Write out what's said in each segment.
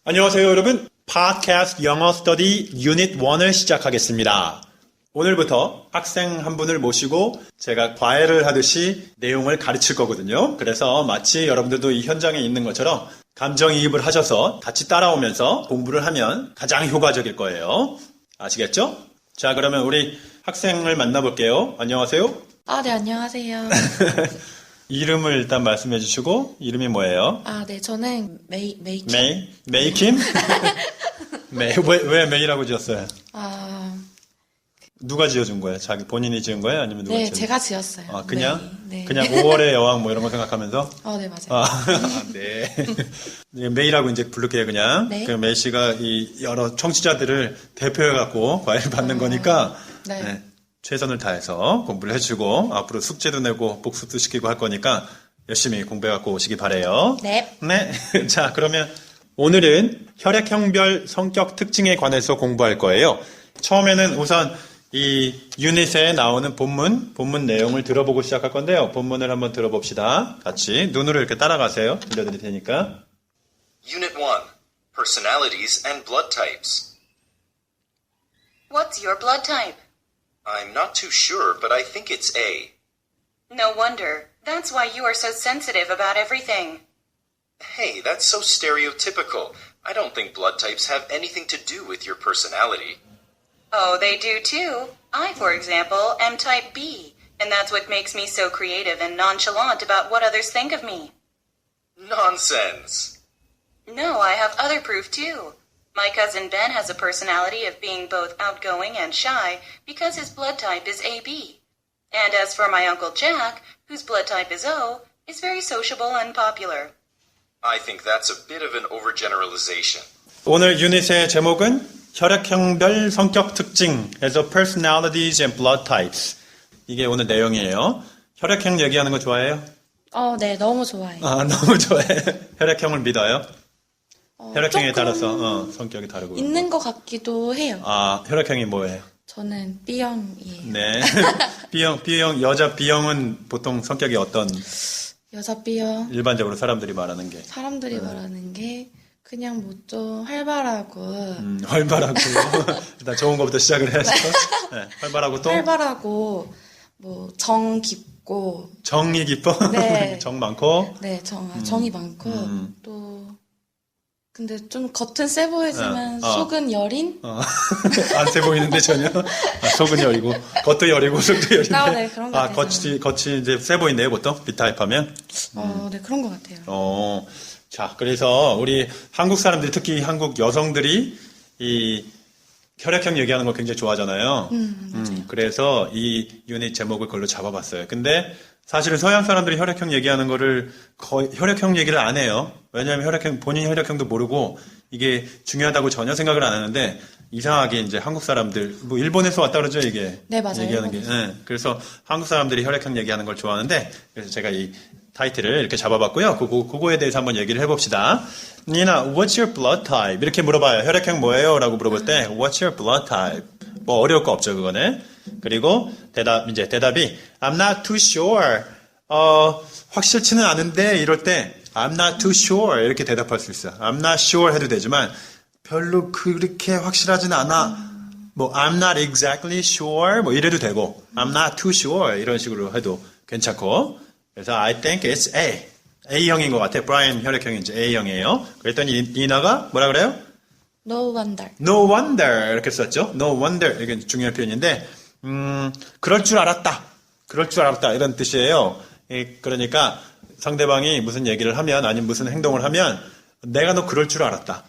안녕하세요, 여러분. 팟캐스트 영어 스터디 유닛 1을 시작하겠습니다. 오늘부터 학생 한 분을 모시고 제가 과외를 하듯이 내용을 가르칠 거거든요. 그래서 마치 여러분들도 이 현장에 있는 것처럼 감정이입을 하셔서 같이 따라오면서 공부를 하면 가장 효과적일 거예요. 아시겠죠? 자, 그러면 우리 학생을 만나볼게요. 안녕하세요. 네, 안녕하세요. 이름을 일단 말씀해 주시고, 이름이 뭐예요? 네, 저는 메이킴. 메이킴? 왜 메이라고 지었어요? 누가 지어준 거예요? 본인이 지은 거예요? 아니면 누가 지은 거예요? 제가 지었어요. 그냥? 네. 그냥 5월의 여왕 뭐 이런 거 생각하면서? 네, 맞아요. 네. 메이라고 이제 부를게요, 그냥. 네. 그 메이 씨가 이 여러 청취자들을 대표해갖고 과외를 받는 거니까, 네. 최선을 다해서 공부를 해주고, 앞으로 숙제도 내고, 복습도 시키고 할 거니까, 열심히 공부해갖고 오시기 바래요. 네. 네. 자, 그러면 오늘은 혈액형별 성격 특징에 관해서 공부할 거예요. 처음에는 우선 이 유닛에 나오는 본문 내용을 들어보고 시작할 건데요. 본문을 한번 들어봅시다. 같이 눈으로 이렇게 따라가세요. 들려드릴 테니까. Unit 1. Personalities and blood types. What's your blood type? I'm not too sure, but I think it's A. No wonder. That's why you are so sensitive about everything. Hey, that's so stereotypical. I don't think blood types have anything to do with your personality. Oh, they do too. I, for example, am type B, and that's what makes me so creative and nonchalant about what others think of me. Nonsense. No, I have other proof too. My cousin Ben has a personality of being both outgoing and shy because his blood type is AB. And as for my Uncle Jack, whose blood type is O, is very sociable and popular. I think that's a bit of an overgeneralization. 오늘 유닛의 제목은 혈액형별 성격 특징에서 personalities and blood types. 이게 오늘 내용이에요. 혈액형 얘기하는 거 좋아해요? 네, 너무 좋아해요. 너무 좋아해. 혈액형을 믿어요? 혈액형에 조금 따라서 성격이 다르고. 있는 것 같기도 해요. 혈액형이 뭐예요? 저는 B형이에요. 네. B형, 여자 B형은 보통 성격이 어떤? 여자 B형. 일반적으로 사람들이 말하는 게. 사람들이 말하는 게 그냥 뭐 좀 활발하고. 활발하고. 일단 좋은 것부터 시작을 해야죠. 네, 활발하고 또? 활발하고, 뭐, 정 깊고. 정이 깊어? 네. 정 많고? 네, 정이 많고. 또, 근데 좀 겉은 세 보이지만 속은 여린? 안 세 보이는데 전혀? 속은 여리고, 겉도 여리고, 속도 여린데. 네, 그런 것 같아요. 겉이 이제 세 보이네요, 보통? B타입 하면? 네, 그런 것 같아요. 자, 그래서 우리 한국 사람들이, 특히 한국 여성들이 이 혈액형 얘기하는 걸 굉장히 좋아하잖아요. 그래서 이 유닛 제목을 그걸로 잡아봤어요. 근데 사실은 서양 사람들이 혈액형 얘기하는 거를 거의 혈액형 얘기를 안 해요. 왜냐하면 본인 혈액형도 모르고 이게 중요하다고 전혀 생각을 안 하는데 이상하게 이제 한국 사람들, 뭐 일본에서 왔다 그러죠, 이게. 네, 맞아요. 얘기하는 게. 네. 그래서 한국 사람들이 혈액형 얘기하는 걸 좋아하는데 그래서 제가 이 타이틀을 이렇게 잡아봤고요. 그거에 대해서 한번 얘기를 해봅시다. 니나, what's your blood type? 이렇게 물어봐요. 혈액형 뭐예요? 라고 물어볼 때, what's your blood type? 뭐 어려울 거 없죠, 그거는. 그리고 대답이, I'm not too sure. 확실치는 않은데, 이럴 때, I'm not too sure. 이렇게 대답할 수 있어요. I'm not sure 해도 되지만, 별로 그렇게 확실하진 않아. 뭐, I'm not exactly sure. 뭐, 이래도 되고, I'm not too sure. 이런 식으로 해도 괜찮고, 그래서 I think it's A. A형인 것 같아. 브라이언 혈액형이 이제 A형이에요. 그랬더니 니나가 뭐라 그래요? No wonder. No wonder 이렇게 썼죠. No wonder 이게 중요한 표현인데 그럴 줄 알았다. 그럴 줄 알았다 이런 뜻이에요. 그러니까 상대방이 무슨 얘기를 하면 아니면 무슨 행동을 하면 내가 너 그럴 줄 알았다.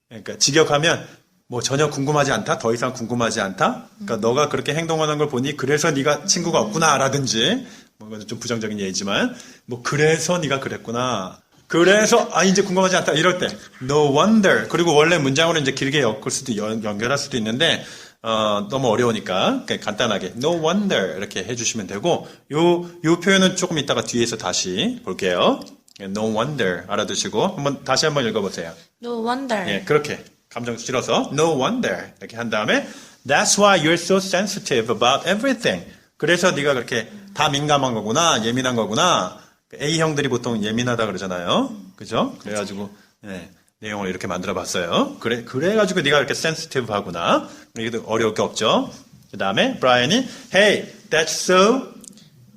그러니까 직역하면 뭐 전혀 궁금하지 않다. 더 이상 궁금하지 않다. 그러니까 너가 그렇게 행동하는 걸 보니 그래서 네가 친구가 없구나라든지 뭐 이건 좀 부정적인 예지만 뭐 그래서 네가 그랬구나. 그래서 이제 궁금하지 않다 이럴 때 no wonder. 그리고 원래 문장으로 이제 길게 연결할 수도 있는데 너무 어려우니까 그냥 간단하게 no wonder 이렇게 해주시면 되고 요 표현은 조금 이따가 뒤에서 다시 볼게요. No wonder 알아두시고 다시 한번 읽어보세요. No wonder. 예, 그렇게 감정 실어서 no wonder 이렇게 한 다음에 that's why you're so sensitive about everything. 그래서 네가 그렇게 다 민감한 거구나, 예민한 거구나. A형들이 보통 예민하다 그러잖아요. 그죠? 그래가지고, 네. 내용을 이렇게 만들어봤어요. 그래가지고 네가 이렇게 sensitive하구나. 이게 어려울 게 없죠. 그 다음에 브라이언이 Hey, that's so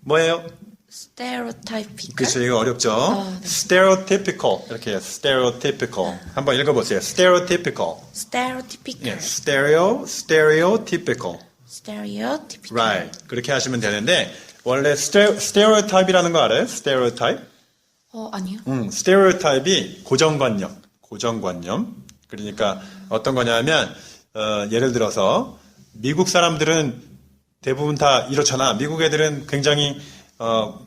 뭐예요? stereotypical. 그렇죠. 이거 어렵죠. 네. stereotypical 이렇게 해요. stereotypical 한번 읽어보세요. stereotypical. stereotypical. stereotypical. stereotypical. Right. 그렇게 하시면 되는데 원래 stereotype이라는 거 알아요? stereotype? 아니요. stereotype이 고정관념. 그러니까 어떤 거냐면 예를 들어서 미국 사람들은 대부분 다 이렇잖아. 미국 애들은 굉장히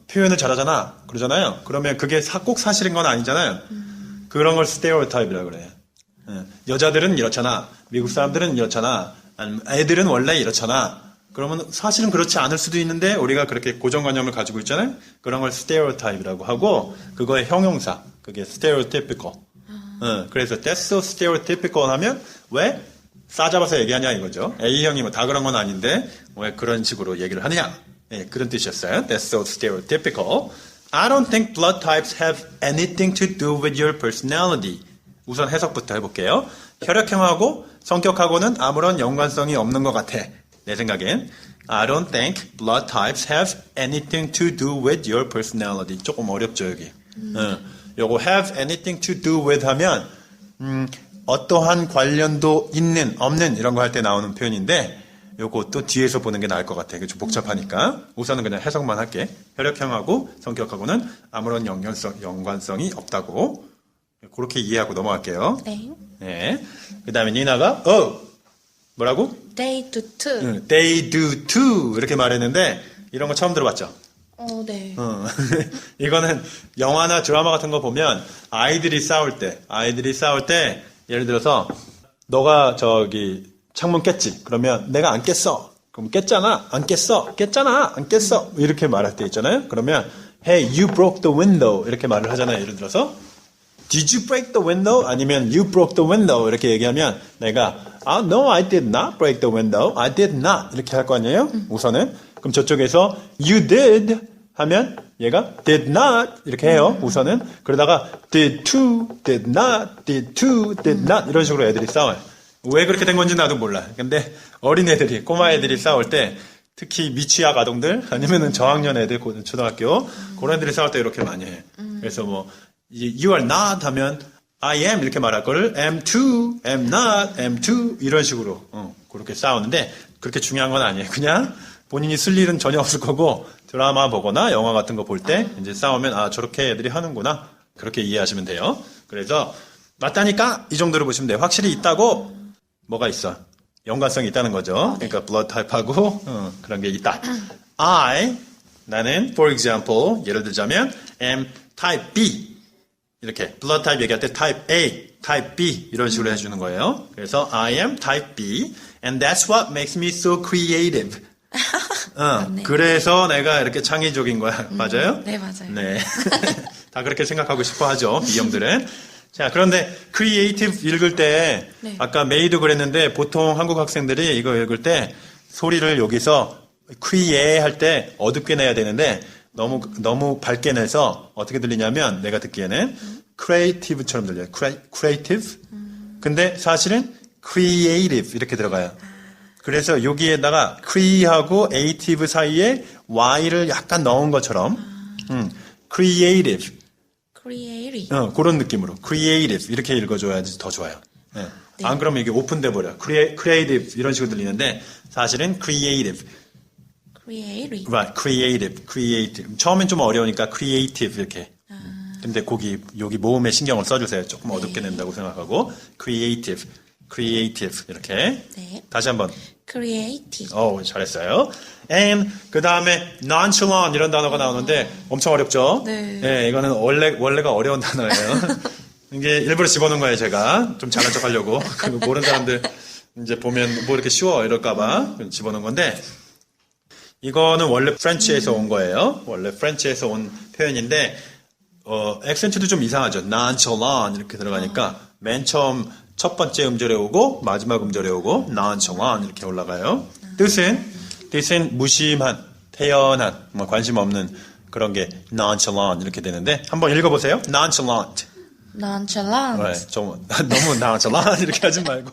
표현을 잘하잖아. 그러잖아요. 그러면 그게 꼭 사실인 건 아니잖아요. 그런 걸 stereotype이라고 그래요. 여자들은 이렇잖아. 미국 사람들은 이렇잖아. 아니면 애들은 원래 이렇잖아. 그러면 사실은 그렇지 않을 수도 있는데 우리가 그렇게 고정관념을 가지고 있잖아요. 그런 걸 stereotype이라고 하고 그거의 형용사. 그게 stereotypical. 그래서 that's so stereotypical 하면 왜 싸잡아서 얘기하냐 이거죠. A형이 뭐 다 그런 건 아닌데 왜 그런 식으로 얘기를 하느냐. 네, 그런 뜻이었어요. That's so stereotypical. I don't think blood types have anything to do with your personality. 우선 해석부터 해볼게요. 혈액형하고 성격하고는 아무런 연관성이 없는 것 같아. 내 생각엔. I don't think blood types have anything to do with your personality. 조금 어렵죠, 여기. 요거 have anything to do with 하면 어떠한 관련도 있는, 없는 이런 거 할 때 나오는 표현인데 요거 또 뒤에서 보는 게 나을 것 같아요. 이게 좀 복잡하니까. 우선은 그냥 해석만 할게. 혈액형하고 성격하고는 아무런 연관성이 없다고. 그렇게 이해하고 넘어갈게요. 네. 네. 그 다음에 니나가 뭐라고? They do too. They do too 이렇게 말했는데 이런 거 처음 들어봤죠? 네. 이거는 영화나 드라마 같은 거 보면 아이들이 싸울 때 예를 들어서 너가 저기 창문 깼지? 그러면 내가 안 깼어. 그럼 깼잖아. 안 깼어. 깼잖아. 안 깼어. 이렇게 말할 때 있잖아요. 그러면 Hey, you broke the window 이렇게 말을 하잖아요. 예를 들어서 Did you break the window? 아니면 You broke the window 이렇게 얘기하면 내가 No, I did not break the window. I did not 이렇게 할 거 아니에요? 우선은 그럼 저쪽에서 You did 하면 얘가 did not 이렇게 해요. 우선은 그러다가 did to, did not, did to, did not 이런 식으로 애들이 싸워요. 왜 그렇게 된 건지 나도 몰라. 근데 어린 애들이 꼬마 애들이 싸울 때 특히 미취학 아동들 아니면은 저학년 애들 초등학교 그런 애들이 싸울 때 이렇게 많이 해. 그래서 뭐 you are not 하면 I am 이렇게 말할 거를 am to, am not, am to 이런 식으로 그렇게 싸우는데 그렇게 중요한 건 아니에요. 그냥 본인이 쓸 일은 전혀 없을 거고 드라마 보거나 영화 같은 거 볼 때 이제 싸우면 저렇게 애들이 하는구나 그렇게 이해하시면 돼요. 그래서 맞다니까 이 정도로 보시면 돼요. 확실히 있다고 뭐가 있어? 연관성이 있다는 거죠. 그러니까 blood type하고 그런 게 있다. 나는 for example 예를 들자면 am type B 이렇게 blood type 얘기할 때 type A, type B 이런 식으로 해주는 거예요. 그래서 I am type B and that's what makes me so creative. 그래서 내가 이렇게 창의적인 거야. 맞아요? 네, 맞아요. 네. 다 그렇게 생각하고 싶어 하죠. B형들은. 자, 그런데 creative 읽을 때 네. 아까 메이도 그랬는데 보통 한국 학생들이 이거 읽을 때 소리를 여기서 create 할 때 어둡게 내야 되는데 너무 밝게 내서 어떻게 들리냐면 내가 듣기에는 creative처럼 들려요. creative. 근데 사실은 creative 이렇게 들어가요. 그래서 여기에다가 cre하고 ative 사이에 y를 약간 넣은 것처럼 creative. 그런 느낌으로 creative 이렇게 읽어줘야지 더 좋아요. 네. 네. 안 그러면 이게 오픈돼 버려. creative 이런 식으로 들리는데 사실은 creative. Right, creative. 처음엔 좀 어려우니까 creative 이렇게. 근데 여기 모음에 신경을 써주세요. 조금 어둡게 낸다고 생각하고 creative 이렇게. 네. 다시 한번. creative. 잘했어요. and 그 다음에 nonchalant 이런 단어가 나오는데 엄청 어렵죠? 네. 네, 이거는 원래가 어려운 단어예요. 이게 일부러 집어넣은 거예요, 제가. 좀 잘난 척 하려고. 그리고 모르는 사람들 이제 보면 뭐 이렇게 쉬워 이럴까봐 집어넣은 건데 이거는 원래 프렌치에서 온 거예요. 원래 프렌치에서 온 표현인데 액센트도 좀 이상하죠. nonchalant 이렇게 들어가니까 맨 처음 첫 번째 음절에 오고 마지막 음절에 오고 nonchalant 이렇게 올라가요. 뜻은 무심한, 태연한, 관심 없는 그런 게 nonchalant 이렇게 되는데 한번 읽어보세요. nonchalant. nonchalant. 네, 좀 너무 nonchalant 이렇게 하지 말고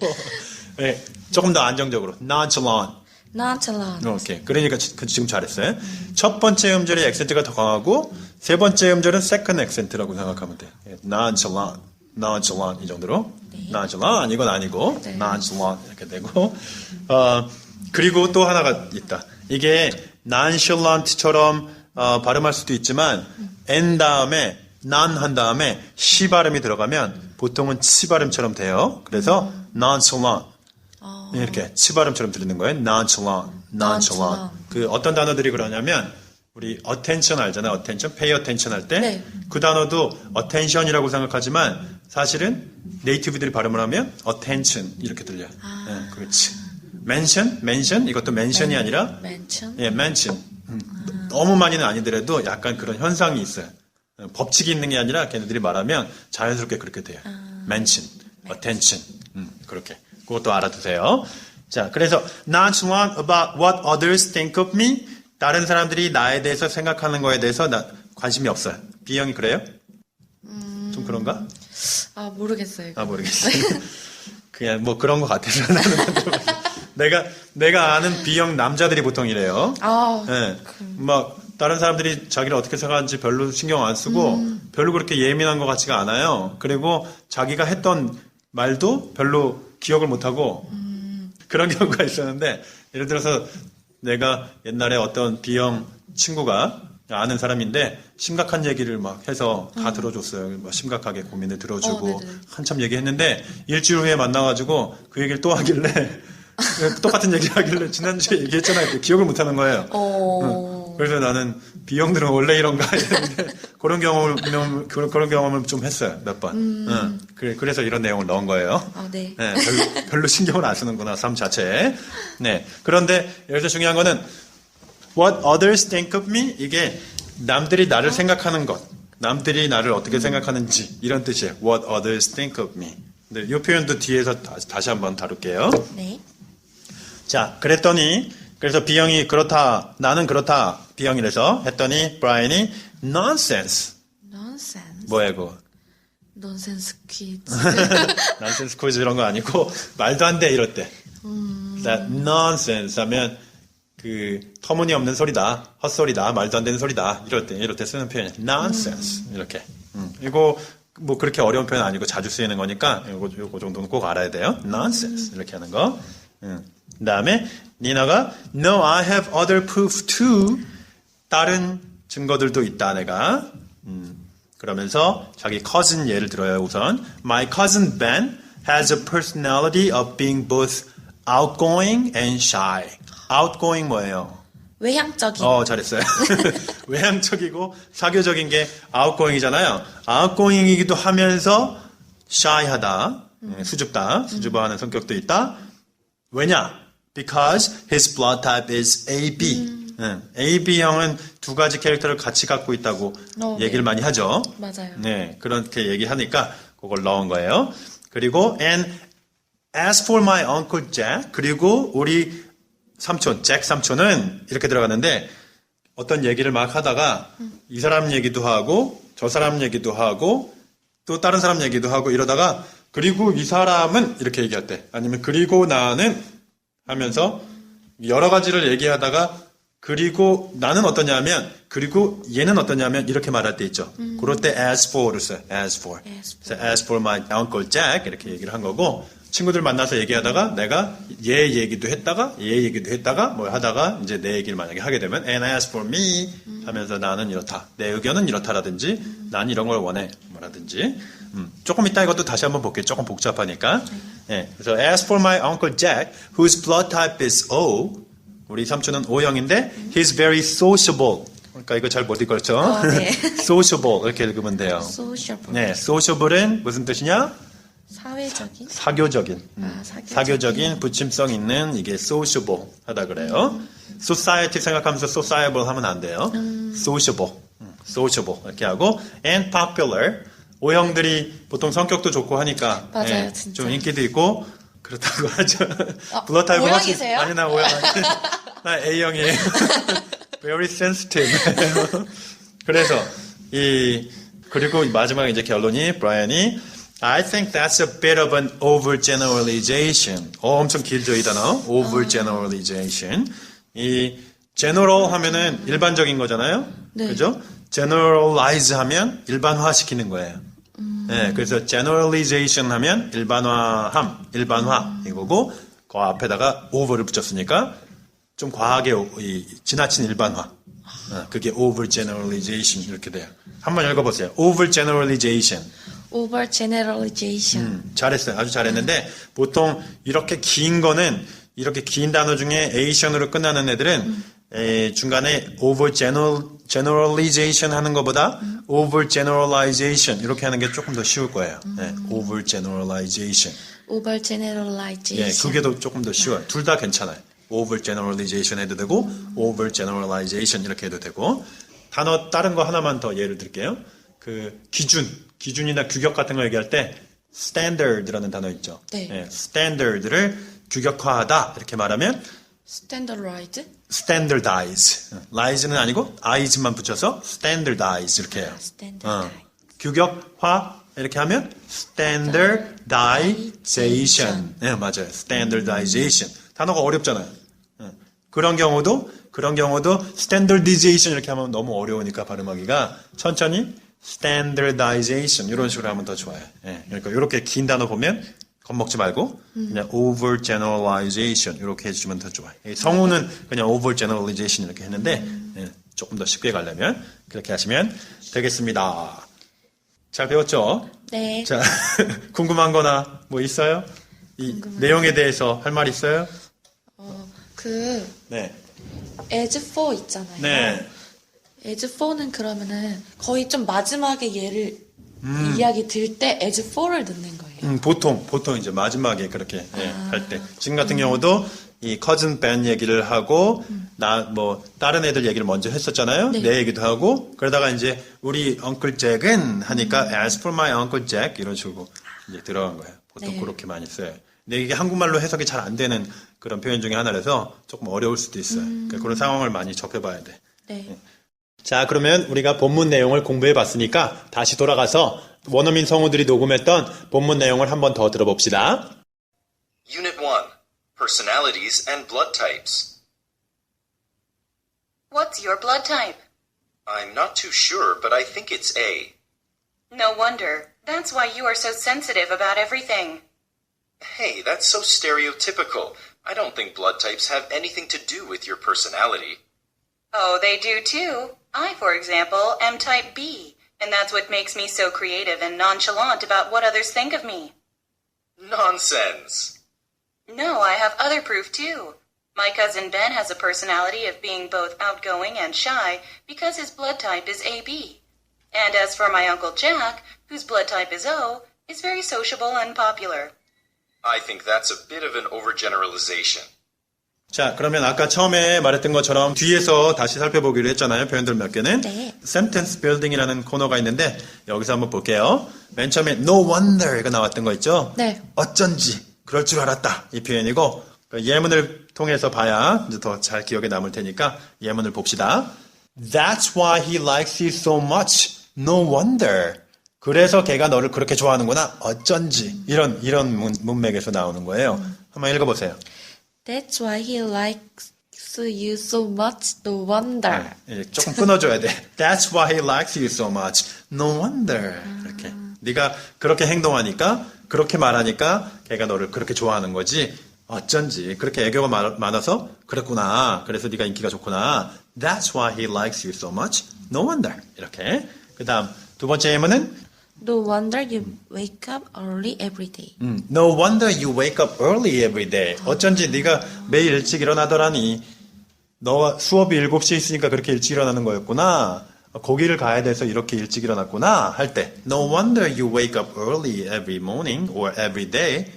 네, 조금 더 안정적으로 nonchalant. nonchalant. 오케이. 그러니까 지금 잘했어요. 첫 번째 음절이 액센트가 더 강하고 세 번째 음절은 second 액센트라고 생각하면 돼. nonchalant, nonchalant 이 정도로. nonchalant 이건 아니고 네. nonchalant 이렇게 되고 그리고 또 하나가 있다. 이게 nonchalant처럼 발음할 수도 있지만 n 다음에 non 한 다음에 시 발음이 들어가면 보통은 치 발음처럼 돼요. 그래서 nonchalant 이렇게 치 발음처럼 들리는 거예요. nonchalant, nonchalant. 그 어떤 단어들이 그러냐면 우리 attention 알잖아요. attention, pay attention 할 때 네. 그 단어도 attention이라고 생각하지만 사실은 네이티브들이 발음을 하면 attention 이렇게 들려요. 네, 그렇지. mention 이것도 mention이 아니라 mention. 예, mention. 너무 많이는 아니더라도 약간 그런 현상이 있어요. 법칙이 있는 게 아니라 걔네들이 말하면 자연스럽게 그렇게 돼요. mention, attention. 그렇게. 그것도 알아두세요. 자, 그래서 nonchalant about what others think of me. 다른 사람들이 나에 대해서 생각하는 거에 대해서 관심이 없어요. B형이 그래요? 좀 그런가? 아, 모르겠어요. 이거. 모르겠어요. 그냥 뭐 그런 것 같아서 내가 아는 B형 남자들이 보통 이래요. 예. 막 다른 사람들이 자기를 어떻게 생각하는지 별로 신경 안 쓰고 별로 그렇게 예민한 것 같지가 않아요. 그리고 자기가 했던 말도 별로 기억을 못하고 그런 경우가 있었는데 예를 들어서 내가 옛날에 어떤 B형 친구가 아는 사람인데 심각한 얘기를 막 해서 다 들어줬어요. 막 심각하게 고민을 들어주고 한참 얘기했는데 일주일 후에 만나가지고 그 얘기를 또 하길래 똑같은 얘기 하길래 지난주에 얘기했잖아요. 기억을 못하는 거예요. 그래서 나는 B형들은 원래 이런가 했는데 그런 경험을 좀 했어요. 몇 번. 그래서 이런 내용을 넣은 거예요. 네. 네, 별로 신경을 안 쓰는구나, 삶 자체에. 네. 그런데 여기서 중요한 거는 what others think of me 이게 남들이 나를 생각하는 것, 남들이 나를 어떻게 생각하는지 이런 뜻이에요. What others think of me. 네, 이 표현도 뒤에서 다시 한번 다룰게요. 네. 자, 그랬더니 그래서 B형이 그렇다, 나는 그렇다, B형이라서 했더니 브라이언이 nonsense. nonsense. 뭐야 이거? nonsense kids. nonsense quiz 이런 거 아니고 말도 안 돼 이럴 때. That nonsense 하면 그 터무니없는 소리다, 헛소리다, 말도 안 되는 소리다 이럴 때 쓰는 표현이 nonsense 이렇게. 이거 뭐 그렇게 어려운 표현 아니고 자주 쓰이는 거니까 요거 정도는 꼭 알아야 돼요. nonsense 이렇게 하는 거. 그다음에 니나가 No, I have other proof too. 다른 증거들도 있다 내가. 그러면서 자기 cousin 예를 들어요 우선. My cousin Ben has a personality of being both outgoing and shy. outgoing 뭐예요? 외향적인. 잘했어요. 외향적이고 사교적인 게 outgoing이잖아요. outgoing이기도 하면서 shy하다, 수줍어하는 성격도 있다. 왜냐? Because his blood type is AB. AB형은 두 가지 캐릭터를 같이 갖고 있다고 얘기를 많이 하죠. 맞아요. 네, 그렇게 얘기하니까 그걸 넣은 거예요. 그리고 and as for my uncle Jack, 그리고 우리 삼촌, 잭 삼촌은 이렇게 들어갔는데 어떤 얘기를 막 하다가 이 사람 얘기도 하고 저 사람 얘기도 하고 또 다른 사람 얘기도 하고 이러다가 그리고 이 사람은 이렇게 얘기할 때 아니면 그리고 나는 하면서 여러 가지를 얘기하다가 그리고 나는 어떠냐면 그리고 얘는 어떠냐면 이렇게 말할 때 있죠. 그럴 때 as for를 써요. as for. as for my uncle Jack 이렇게 얘기를 한 거고 친구들 만나서 얘기하다가 내가 얘 얘기도 했다가 뭐 하다가 이제 내 얘기를 만약에 하게 되면 and as for me 하면서 나는 이렇다. 내 의견은 이렇다라든지 난 이런 걸 원해 뭐라든지 조금 이따 이것도 다시 한번 볼게요. 조금 복잡하니까. 네, 그래서 as for my uncle Jack whose blood type is O 우리 삼촌은 O형인데 he's very sociable. 그러니까 이거 잘 못 읽었죠? 네. sociable 이렇게 읽으면 돼요. sociable. 네, sociable은 무슨 뜻이냐? 사회적인. 사교적인. 사교적인. 붙임성 있는 이게 sociable 하다 그래요. society 생각하면서 sociable 하면 안 돼요. sociable 이렇게 하고 and popular. O형들이 보통 성격도 좋고 하니까 맞아요, 진짜. 좀 인기도 있고 그렇다고 하죠. 블러 타입은 O형이세요? 아니 나 O형 아니. 나 A형이에요. Very sensitive. 그래서 이 그리고 마지막에 이제 결론이 브라이언이 I think that's a bit of an overgeneralization. 엄청 길죠, 이 단어. overgeneralization. 이 general 하면은 일반적인 거잖아요. 네. 그죠? generalize 하면 일반화시키는 거예요. 네, 그래서 generalization 하면 일반화 이거고 그 앞에다가 over를 붙였으니까 좀 과하게 지나친 일반화. 그게 overgeneralization 이렇게 돼요. 한번 읽어보세요. overgeneralization. overgeneralization. 잘했어요. 아주 잘했는데 보통 이렇게 긴 거는 이렇게 긴 단어 중에 ation으로 끝나는 애들은 중간에 overgeneralization 하는 것보다 overgeneralization 이렇게 하는 게 조금 더 쉬울 거예요. 네, overgeneralization. overgeneralization. 예, 그게 더 조금 더 쉬워요. 둘 다 괜찮아요. overgeneralization 해도 되고 overgeneralization 이렇게 해도 되고 단어 다른 거 하나만 더 예를 들게요. 그 기준이나 규격 같은 거 얘기할 때 standard라는 단어 있죠. 네. 예, standard를 규격화하다 이렇게 말하면 standardize? standardize. lies는 아니고 ies만 붙여서 standardize 이렇게 해요. standardize. 규격화 이렇게 하면 standardization. 네, 맞아요. standardization. 단어가 어렵잖아요. 그런 경우도 standardization 이렇게 하면 너무 어려우니까 발음하기가 천천히 standardization 이런 식으로 하면 더 좋아요. 예, 그러니까 이렇게 긴 단어 보면 겁먹지 말고 그냥 overgeneralization 이렇게 해주시면 더 좋아요. 성우는 그냥 overgeneralization 이렇게 했는데 예, 조금 더 쉽게 가려면 그렇게 하시면 되겠습니다. 잘 배웠죠? 네. 자, 궁금한 거나 뭐 있어요? 이 내용에 대해서 할 말 있어요? 네. as for 있잖아요. 네. as for는 그러면은 거의 좀 마지막에 얘를 이야기 들 때 as for를 넣는 거예요. 보통 이제 마지막에 그렇게 할 때. 지금 같은 경우도 이 cousin Ben 얘기를 하고 다른 애들 얘기를 먼저 했었잖아요. 네. 내 얘기도 하고 그러다가 이제 우리 Uncle Jack은 하니까 as for my Uncle Jack 이런 식으로 이제 들어간 거예요. 보통 네. 그렇게 많이 써요. 근데 이게 한국말로 해석이 잘 안 되는 그런 표현 중에 하나라서 조금 어려울 수도 있어요. 그러니까 그런 상황을 많이 접해봐야 돼. 네. 자, 그러면 우리가 본문 내용을 공부해 봤으니까 다시 돌아가서 원어민 성우들이 녹음했던 본문 내용을 한번 더 들어봅시다. Unit 1. Personalities and blood types. What's your blood type? I'm not too sure, but I think it's A. No wonder. That's why you are so sensitive about everything. Hey, that's so stereotypical. I don't think blood types have anything to do with your personality. Oh, they do too. I, for example, am type B, and that's what makes me so creative and nonchalant about what others think of me. Nonsense. No, I have other proof too. My cousin Ben has a personality of being both outgoing and shy because his blood type is AB. And as for my Uncle Jack, whose blood type is O, is very sociable and popular. I think that's a bit of an overgeneralization. 자, 그러면 아까 처음에 말했던 것처럼 뒤에서 다시 살펴보기로 했잖아요. 표현들 몇 개는. 네. sentence building이라는 코너가 있는데 여기서 한번 볼게요. 맨 처음에 no wonder가 나왔던 거 있죠? 네. 어쩐지 그럴 줄 알았다. 이 표현이고 예문을 통해서 봐야 이제 더 잘 기억에 남을 테니까 예문을 봅시다. That's why he likes you so much. No wonder. 그래서 걔가 너를 그렇게 좋아하는구나. 어쩐지. 이런 문맥에서 나오는 거예요. 한번 읽어보세요. That's why he likes you so much. No wonder. 조금 끊어줘야 돼. That's why he likes you so much. No wonder. 이렇게. 네가 그렇게 행동하니까, 그렇게 말하니까 걔가 너를 그렇게 좋아하는 거지. 어쩐지. 그렇게 애교가 많아서 그랬구나. 그래서 네가 인기가 좋구나. That's why he likes you so much. No wonder. 이렇게. 그 다음 두 번째 예문은 No wonder you wake up early every day. No wonder you wake up early every day. 어쩐지 네가 매일 일찍 일어나더라니. 너가 수업이 7시에 있으니까 그렇게 일찍 일어나는 거였구나. 거기를 가야 돼서 이렇게 일찍 일어났구나 할 때 No wonder you wake up early every morning or every day.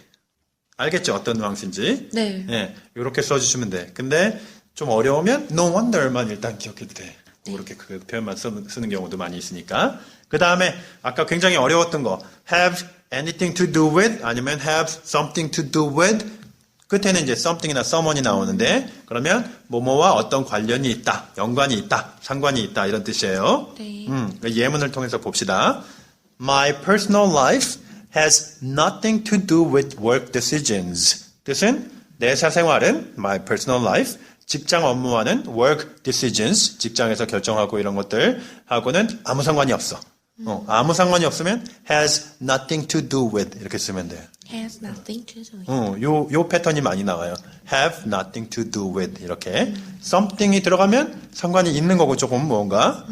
알겠죠? 어떤 뉘앙스인지. 네. 네, 이렇게 써주시면 돼. 근데 좀 어려우면 no wonder만 일단 기억해도 돼. 이렇게 그 표현만 쓰는 경우도 많이 있으니까. 그 다음에 아까 굉장히 어려웠던 거 have anything to do with 아니면 have something to do with 끝에는 이제 something이나 someone이 나오는데 그러면 뭐뭐와 어떤 관련이 있다, 연관이 있다, 상관이 있다 이런 뜻이에요. 네. 예문을 통해서 봅시다. My personal life has nothing to do with work decisions. 뜻은 내 사생활은 my personal life, 직장 업무와는 work decisions, 직장에서 결정하고 이런 것들 하고는 아무 상관이 없어. 아무 상관이 없으면 has nothing to do with 이렇게 쓰면 돼요. Has nothing to do. 요 패턴이 많이 나와요. have nothing to do with 이렇게 something이 들어가면 상관이 있는 거고 조금 뭔가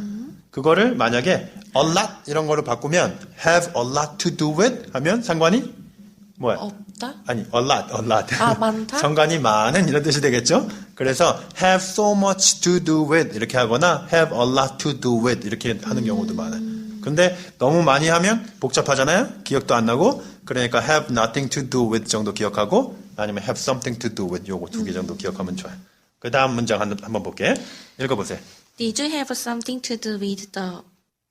그거를 만약에 a lot 이런 거로 바꾸면 have a lot to do with 하면 상관이 뭐야? 없다? 아니 a lot. 아, 많다? 상관이 많은 이런 뜻이 되겠죠? 그래서 have so much to do with 이렇게 하거나 have a lot to do with 이렇게 하는 경우도 많아요. 근데 너무 많이 하면 복잡하잖아요? 기억도 안 나고 그러니까 have nothing to do with 정도 기억하고 아니면 have something to do with 요거 두 개 정도 기억하면 좋아요. 그 다음 문장 한번 볼게. 읽어보세요. Did you have something to do with the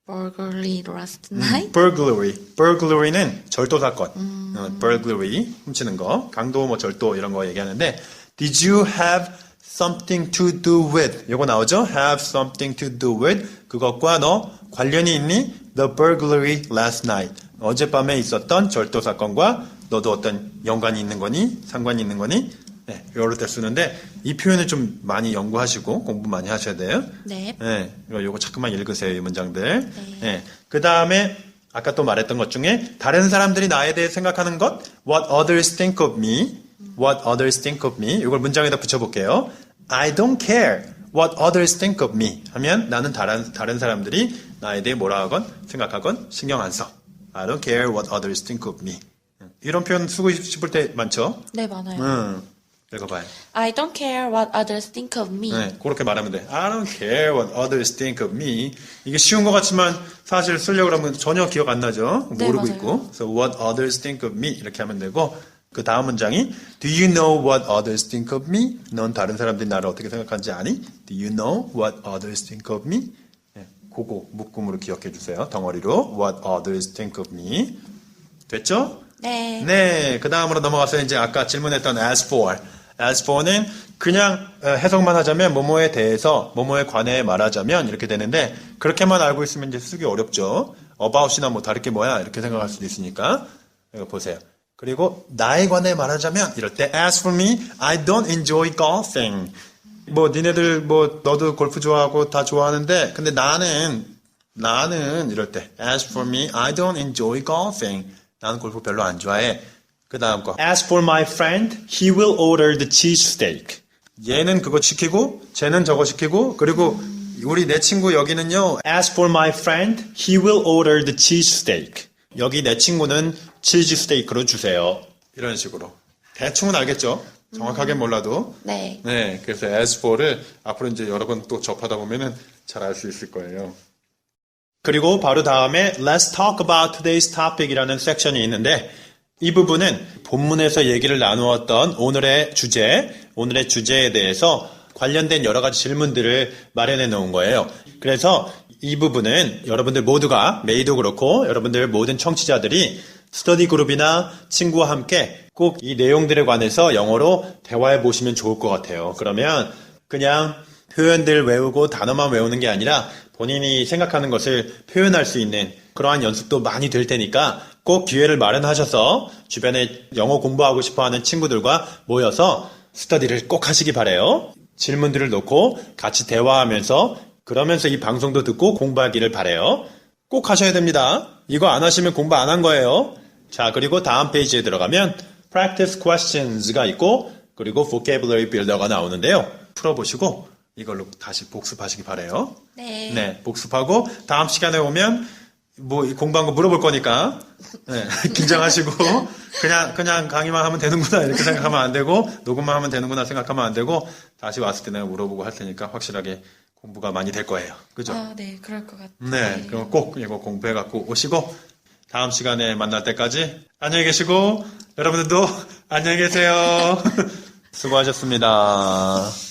burglary last night? burglary는 절도 사건. burglary 훔치는 거, 강도 뭐 절도 이런 거 얘기하는데 did you have something to do with 요거 나오죠? have something to do with 그것과 너 관련이 있니? The burglary last night 어젯밤에 있었던 절도 사건과 너도 어떤 연관이 있는 거니? 상관이 있는 거니? 네, 이럴 때 쓰는데 이 표현을 좀 많이 연구하시고 공부 많이 하셔야 돼요. 네. 네, 요거 자꾸만 읽으세요, 이 문장들. 네. 그 다음에 아까 또 말했던 것 중에 다른 사람들이 나에 대해 생각하는 것, what others think of me, what others think of me. 이걸 문장에다 붙여볼게요. I don't care what others think of me 하면 나는 다른 사람들이 나에 대해 뭐라 하건 생각하건 신경 안 써. I don't care what others think of me. 이런 표현 쓰고 싶을 때 많죠? 네, 많아요. 읽어봐요. I don't care what others think of me. 네, 그렇게 말하면 돼. I don't care what others think of me. 이게 쉬운 것 같지만 사실 쓰려고 하면 전혀 기억 안 나죠? 네, 모르고 맞아요. 있고. So what others think of me 이렇게 하면 되고 그 다음 문장이 Do you know what others think of me? 넌 다른 사람들이 나를 어떻게 생각하는지 아니? Do you know what others think of me? 네, 그거 묶음으로 기억해 주세요. 덩어리로 What others think of me. 됐죠? 네. 네, 그 다음으로 넘어가서 이제 아까 질문했던 as for. as for는 그냥 해석만 하자면 뭐뭐에 대해서, 뭐뭐에 관해 말하자면 이렇게 되는데 그렇게만 알고 있으면 이제 쓰기 어렵죠. about이나 뭐 다를 게 뭐야 이렇게 생각할 수도 있으니까 이거 보세요. 그리고 나에 관해 말하자면 이럴 때 as for me, I don't enjoy golfing. 뭐 니네들 뭐 너도 골프 좋아하고 다 좋아하는데 근데 나는 이럴 때 as for me, I don't enjoy golfing. 나는 골프 별로 안 좋아해. 그 다음 거. As for my friend, he will order the cheesesteak. 얘는 그거 시키고, 쟤는 저거 시키고, 그리고 우리 내 친구 여기는요. As for my friend, he will order the cheesesteak. 여기 내 친구는 치즈 스테이크로 주세요. 이런 식으로. 대충은 알겠죠? 정확하게 몰라도. 네. 네. 그래서 as for를 앞으로 이제 여러 번 또 접하다 보면은 잘 알 수 있을 거예요. 그리고 바로 다음에 Let's talk about today's topic 이라는 섹션이 있는데 이 부분은 본문에서 얘기를 나누었던 오늘의 주제에 대해서 관련된 여러 가지 질문들을 마련해 놓은 거예요. 그래서 이 부분은 여러분들 모두가 메이도 그렇고 여러분들 모든 청취자들이 스터디 그룹이나 친구와 함께 꼭 이 내용들에 관해서 영어로 대화해 보시면 좋을 것 같아요. 그러면 그냥 표현들 외우고 단어만 외우는 게 아니라 본인이 생각하는 것을 표현할 수 있는 그러한 연습도 많이 될 테니까 꼭 기회를 마련하셔서 주변에 영어 공부하고 싶어하는 친구들과 모여서 스터디를 꼭 하시기 바라요. 질문들을 놓고 같이 대화하면서 그러면서 이 방송도 듣고 공부하기를 바라요. 꼭 하셔야 됩니다. 이거 안 하시면 공부 안 한 거예요. 자, 그리고 다음 페이지에 들어가면 Practice Questions가 있고 그리고 Vocabulary Builder가 나오는데요. 풀어보시고 이걸로 다시 복습하시기 바라요. 네. 네, 복습하고 다음 시간에 오면 뭐 공부한 거 물어볼 거니까 네, 긴장하시고 그냥 강의만 하면 되는구나 이렇게 생각하면 안 되고 녹음만 하면 되는구나 생각하면 안 되고 다시 왔을 때 내가 물어보고 할 테니까 확실하게 공부가 많이 될 거예요. 그죠? 아, 네, 그럴 것 같아요. 네, 그럼 꼭 이거 공부해 갖고 오시고 다음 시간에 만날 때까지 안녕히 계시고 여러분들도 안녕히 계세요. 수고하셨습니다.